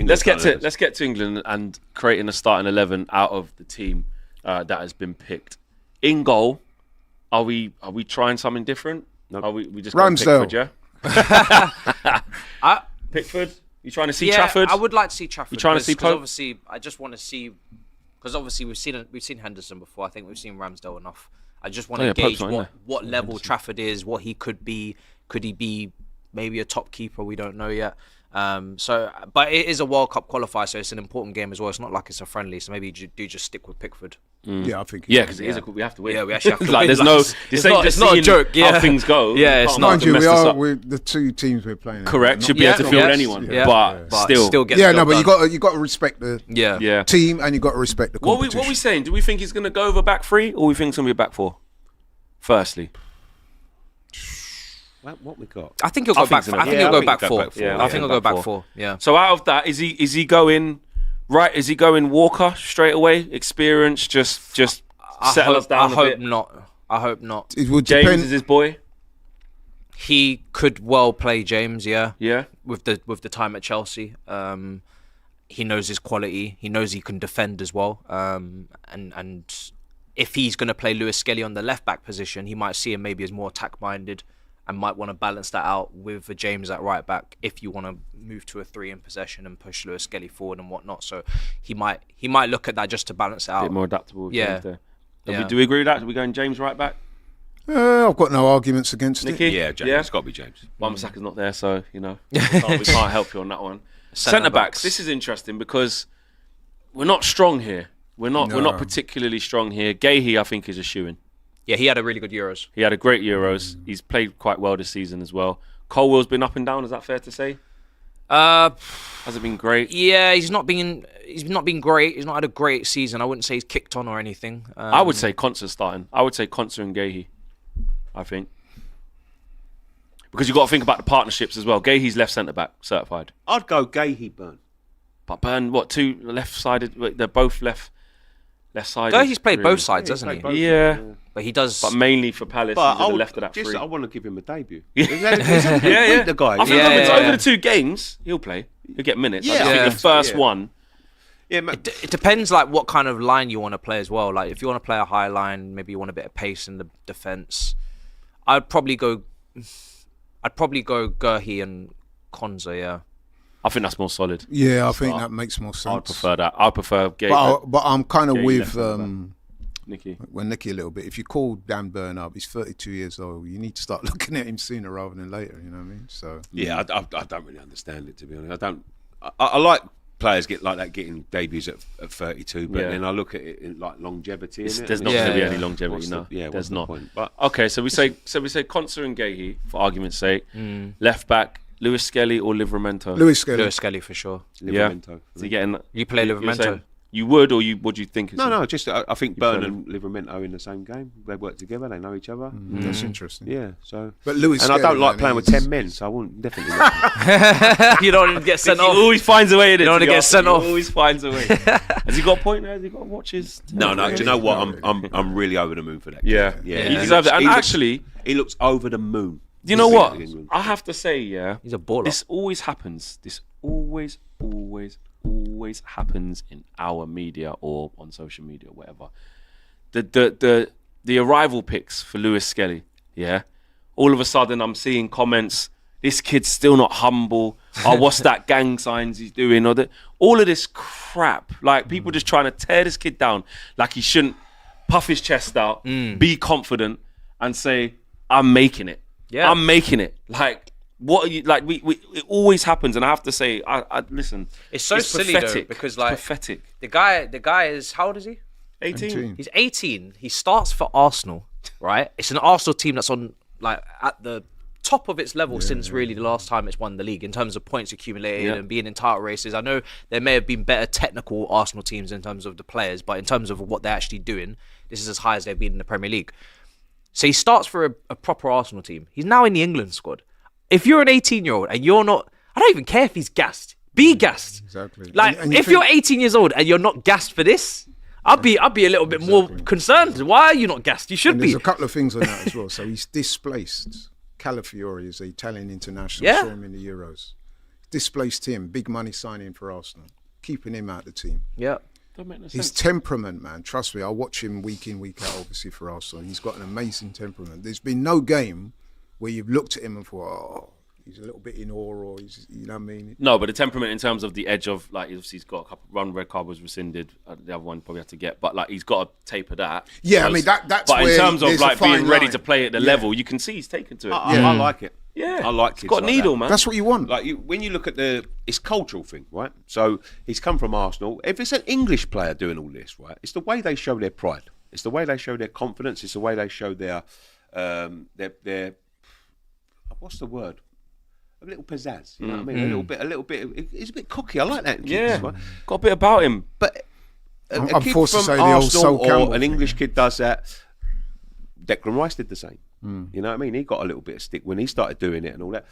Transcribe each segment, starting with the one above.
let's get to England and creating a starting 11 out of the team that has been picked. In goal, are we trying something different? Nope. Are we just going Pickford, yeah? Pickford? You trying to see Trafford? I would like to see Trafford. You trying to see Pope? Obviously, I just want to see, because obviously we've seen Henderson before. I think we've seen Ramsdale enough. I just want to gauge what level Henderson. Trafford is, what he could be. Could he be maybe a top keeper? We don't know yet. But it is a World Cup qualifier, so it's an important game as well. It's not like it's a friendly, so maybe you do just stick with Pickford. Yeah, I think. Yeah, because we have to win. Yeah, we actually have to like, win. It's not a joke. Yeah. How things go. Yeah, it's not. Mind you, we are with the two teams we're playing. Correct. Should be able to field anyone. Yeah. But still get the job but done. you got to respect the team, and you got to respect the competition. What are we saying? Do we think he's going to go over back three, or we think it's going to be a back four? Firstly. What we got? I think he'll go back. I think he'll go back four. Yeah, I think he'll go back four. Yeah. So out of that, is he going right? Is he going Walker straight away? Experience, just settle us down a bit. I hope not. It would James depend. is his boy. He could well play James. Yeah. With the time at Chelsea, he knows his quality. He knows he can defend as well. And if he's going to play Lewis-Skelly on the left back position, he might see him maybe as more attack minded. And might want to balance that out with a James at right back if you want to move to a 3 in possession and push Lewis-Skelly forward and whatnot. So he might look at that just to balance it out. A bit more adaptable. Yeah. Do we agree with that? Are we going James right back? I've got no arguments against Nicky? it. Yeah, James. It's got to be James. Wan-Bissaka's not there, so we can't help you on that one. Centre backs. This is interesting because we're not strong here. We're not particularly strong here. Gahey, I think, is a shoo-in. Yeah, he had a really good Euros. He had a great Euros. He's played quite well this season as well. Colwell's been up and down. Is that fair to say? Hasn't been great. Yeah, he's not been great. He's not had a great season. I wouldn't say he's kicked on or anything. I would say Konsa starting. I would say Konsa and Gahey. I think because you've got to think about the partnerships as well. Gahey's left centre back certified. I'd go Gahey, Burn. But Burn, two left sided? They're both left sided. Gahey's played both sides, hasn't he? Both, yeah. But he does. But mainly for Palace, he's at the left of that three. I want to give him a debut. Yeah. The guy. I think over the 2 games, he'll play. He'll get minutes. I think the first one. Yeah, it depends like what kind of line you want to play as well. Like if you want to play a high line, maybe you want a bit of pace in the defence. I'd probably go Gahey and Konsa. Yeah. I think that's more solid. Yeah, I think that makes more sense. I'd prefer that. I prefer Gahey. But I'm kind of with Nicky. Nicky a little bit. If you call Dan Burn up, he's 32 years old. You need to start looking at him sooner rather than later. You know what I mean? So yeah, I don't really understand it, to be honest. I like players getting debuts at 32, but then I look at it in like longevity. There's not going to be any longevity. There's not. But okay, so we say Konsa and Gahey for argument's sake. Left back Lewis-Skelly or Livramento? Lewis-Skelly for sure. Livramento. So you getting you play Livramento? You would, or what do you think? No. Just I think Burn and Livramento in the same game. They work together. They know each other. That's interesting. Yeah. So, but Lewis, and I don't like playing with 10 men, so I wouldn't definitely. You don't even get sent off. He always finds a way. You don't want to get sent off. He always finds a way. Has he got a point there? Has he got watches? No. Do you know what? I'm really over the moon for that. Yeah. He deserves it. And actually, he looks over the moon. Do you know what? I have to say, he's a baller. This always happens. This always happens in our media or on social media, whatever. The arrival pics for Lewis-Skelly, yeah. All of a sudden, I'm seeing comments. This kid's still not humble. Oh, what's that gang signs he's doing? All of this crap. Like people just trying to tear this kid down. Like he shouldn't puff his chest out, be confident, and say, "I'm making it." Yeah, I'm making it. Like, what are you like? It always happens, and I have to say, I listen. It's so silly pathetic. Though, because like pathetic. The guy is, how old is he? 18. He's 18. He starts for Arsenal, right? It's an Arsenal team that's on like at the top of its level since really the last time it's won the league in terms of points accumulated and being in title races. I know there may have been better technical Arsenal teams in terms of the players, but in terms of what they're actually doing, this is as high as they've been in the Premier League. So he starts for a proper Arsenal team. He's now in the England squad. If you're an 18-year-old and you're not, I don't even care if he's gassed. Be gassed. Exactly. Like, and if you're 18 years old and you're not gassed for this, I'd be a little bit more concerned. Why are you not gassed? You should be. There's a couple of things on that as well. So he's displaced Calafiori as the Italian international. Saw him in the Euros. displaced him. Big money signing for Arsenal, keeping him out of the team. Yeah. Don't make no His sense. temperament, man. Trust me, I watch him week in, week out. Obviously for Arsenal, he's got an amazing temperament. There's been no game where you've looked at him and thought, oh, he's a little bit in awe, or he's, you know what I mean? No, but the temperament in terms of the edge of, like, obviously he's got a couple, one red card was rescinded, the other one probably had to get, but like he's got to taper that. Yeah, I mean that's. But where in terms of there's a like fine being ready line. to play at the level, you can see he's taken to it. I like it. Yeah, I like he's kids got like needle, that. man. That's what you want. Like when you look at it's cultural thing, right? So he's come from Arsenal. If it's an English player doing all this, right, it's the way they show their pride. It's the way they show their confidence. It's the way they show their what's the word? A little pizzazz. You know what I mean? A little bit. He's a bit cocky. I like that. In kids, right? Got a bit about him. But I'm a kid forced to from say the old Arsenal Sol or Campbell an thing. English kid does that. Declan Rice did the same. You know what I mean? He got a little bit of stick when he started doing it and all that.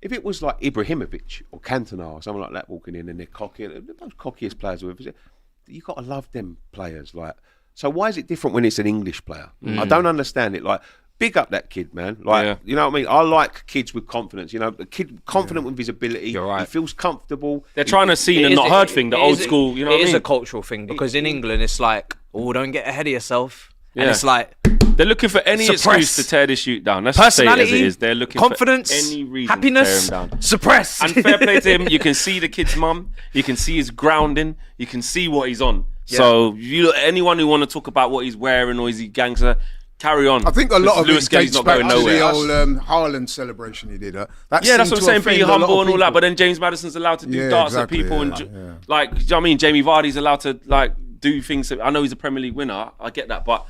If it was like Ibrahimovic or Cantona or someone like that walking in and they're cocky, those cockiest players, you got to love them players. Like, so why is it different when it's an English player? I don't understand it. Like, big up that kid, man. Like, you know what I mean? I like kids with confidence. You know, a kid confident with his ability. You're right. He feels comfortable. They're trying to see and not heard thing, the old school. You know what I It is mean? a cultural thing because in England it's like, oh, don't get ahead of yourself. Yeah. And it's like, They're looking for any Suppress. excuse to tear this shoot down. Let's just say it as it personality, is. They're looking confidence, for any reason happiness, to tear him down. suppress. And fair play to him. You can see the kid's mum. You can see his grounding. You can see what he's on. So anyone who want to talk about what he's wearing or is he gangster, carry on. I think a lot of it Lewis-Skelly's dates not back going to nowhere. the old Haaland celebration he did. Yeah, that's what I'm saying. Be humble and all that, but then James Madison's allowed to do Yeah, darts exactly, at people yeah, and like, do you know what I mean? Jamie Vardy's allowed to like do things. I know he's a Premier League winner. I get that, but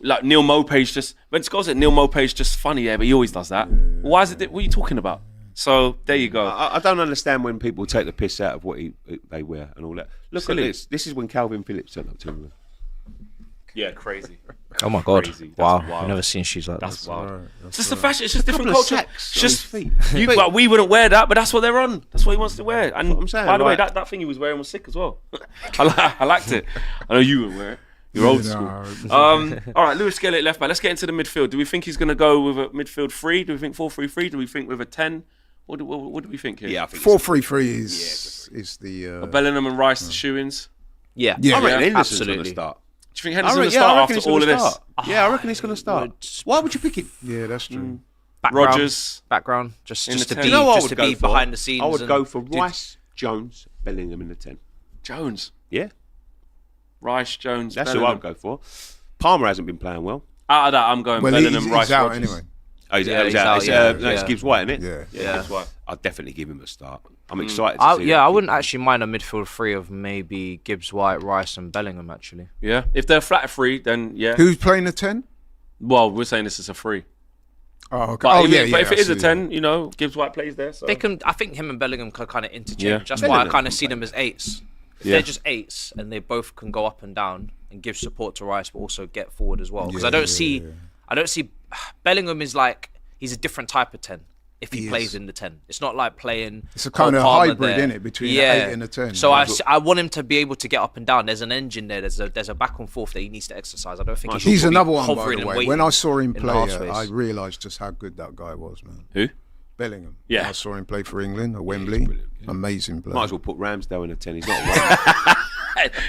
like Neil Maupay's just when Scott said Neil Maupay's just funny, but he always does that. Why is it? What are you talking about? So there you go. I don't understand when people take the piss out of what they wear and all that. Look Silly. at this. This is when Calvin Phillips turned up to England. Yeah, crazy. Oh my god! Crazy. That's Wow, wild. I've never seen shoes like That's that. wild. It's just the fashion. It's just different Couple of culture. sacks It's on just his feet. well, we wouldn't wear that, but that's what they're on. That's what he wants to wear. And what I'm saying, by the way, like- that thing he was wearing was sick as well. I liked it. I know you wouldn't wear it. You're old school. All right, Lewis-Skelly at left back. Let's get into the midfield. Do we think he's going to go with a midfield 3? Do we think 4-3-3? Do we think with a 10? What do we think here? Yeah, I think 4-3-3 is the. Bellingham and Rice, the shoe-ins. Yeah, Yeah. I reckon Henderson's going absolutely. to start. Do you think Henderson's going to start after all of this? Yeah, I reckon he's going to start. Why would you pick him? Yeah, that's true. Background, Rodgers. background, just In to the be, 10. You know what I just would to go be for? behind the scenes. I would and- go for Rice, Jones, Bellingham in the 10. Jones. Yeah, Rice, Jones, that's who Bellingham. I'd go for. Palmer hasn't been playing well. Out of that, I'm going Well, Bellingham, he's Rice, out Rodgers. anyway. Oh, he's Yeah, out. he's out, yeah, No, it's yeah. Gibbs White, isn't it? Yeah. Yeah. That's why. I'd definitely give him a start. I'm excited to see I him. wouldn't actually mind a midfield 3 of maybe Gibbs, White, Rice, and Bellingham. Actually, Yeah. If they're flat 3, then yeah. Who's playing the 10? Well, we're saying this is a 3. Oh, okay. But, yeah, if it is a I see, 10, you know, Gibbs White plays there. So. they can. I think him and Bellingham can kind of interchange. Yeah. That's why I Bellingham kind of can see play them as 8s. If Yeah. they're just 8s and they both can go up and down and give support to Rice, but also get forward as well. Because I don't see Bellingham is like he's a different type of 10. If he He plays is. in the 10, it's not like playing. It's a kind of Palmer hybrid, there. innit, between the 8 and the 10. So I want him to be able to get up and down. There's an engine there. There's a back and forth that he needs to exercise. I don't think he He's should be another one, by hovering the and way. waiting When I saw him in the play, half space. I realised just how good that guy was, man. Who? Bellingham. Yeah. When I saw him play for England at Wembley. Amazing player. Might as well put Ramsdale in a 10. He's not a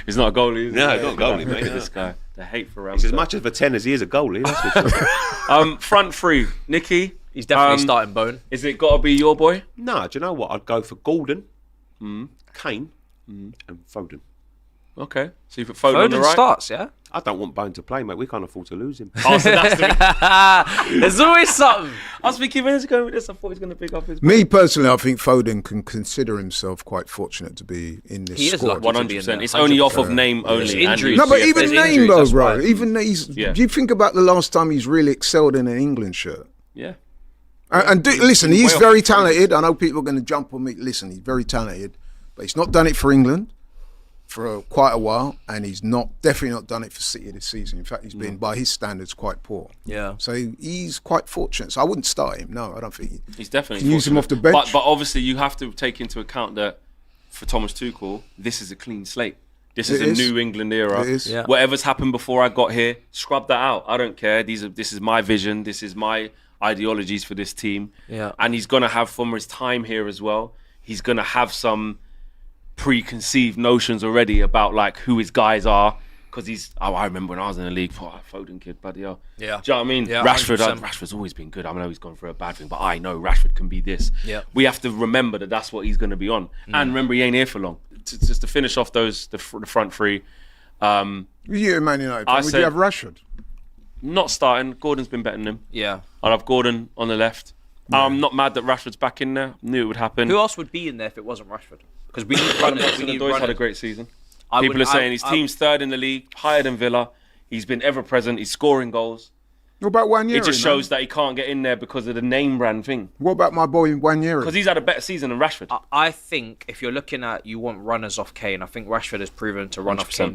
He's not a goalie. Is he? No, he's not a goalie, Look mate. at this guy. The hate for He's Ramsdale. as much of a 10 as he is a goalie. That's for sure. Front 3, Nicky. He's definitely starting Bone. Is it got to be your boy? No, do you know what? I'd go for Gordon, Kane, and Foden. Okay. So you put Foden on the Foden right. starts, yeah. I don't want Bone to play, mate. We can't afford to lose him. Oh, so that's the... There's always something. I was thinking minutes ago with this. I thought he was going to pick up his. Me personally, I think Foden can consider himself quite fortunate to be in this He is squad. lucky to be in 100%. there. It's only off of name only. There's and injuries. No, but yeah. even There's name injuries, though, that's bro. why. Even he's. Yeah. Do you think about the last time he's really excelled in an England shirt? Yeah. Listen, Way he's off very the trend. talented. I know people are going to jump on me. Listen, he's very talented, but he's not done it for England for quite a while, and he's definitely not done it for City this season. In fact, he's been, by his standards, quite poor. Yeah. So he's quite fortunate. So I wouldn't start him. No, I don't think. He's definitely Can use him fortunate. off the bench. But obviously you have to take into account that for Thomas Tuchel, this is a clean slate. This is It a is. New England era. It is. Yeah. Whatever's happened before I got here, scrub that out. I don't care. This is my vision. This is my ideologies for this team. Yeah. And he's gonna have from his time here as well. he's going to have some preconceived notions already about like who his guys are. Because I remember when I was in the league, Foden kid, bloody hell. Yeah. Do you know what I mean? Yeah, Rashford's always been good. I know he's gone through a bad thing, but I know Rashford can be this. Yeah. We have to remember that that's what he's going to be on. And remember, he ain't here for long. Just to finish off the front three. You Man United, would said- you have Rashford? Not starting. Gordon's been better than him. Yeah. I'd have Gordon on the left. I'm not mad that Rashford's back in there. Knew it would happen. Who else would be in there if it wasn't Rashford? Because we need runners. We need Doy's had a runners. great season. I People would- are saying I- his I- team's third in the league, higher than Villa. He's been ever present. He's scoring goals. What about Wanyeri? It just shows that he can't get in there because of the name brand thing. What about my boy Wanyeri? Because he's had a better season than Rashford. I think if you're looking at you want runners off Kane, I think Rashford has proven to run off 100%. Kane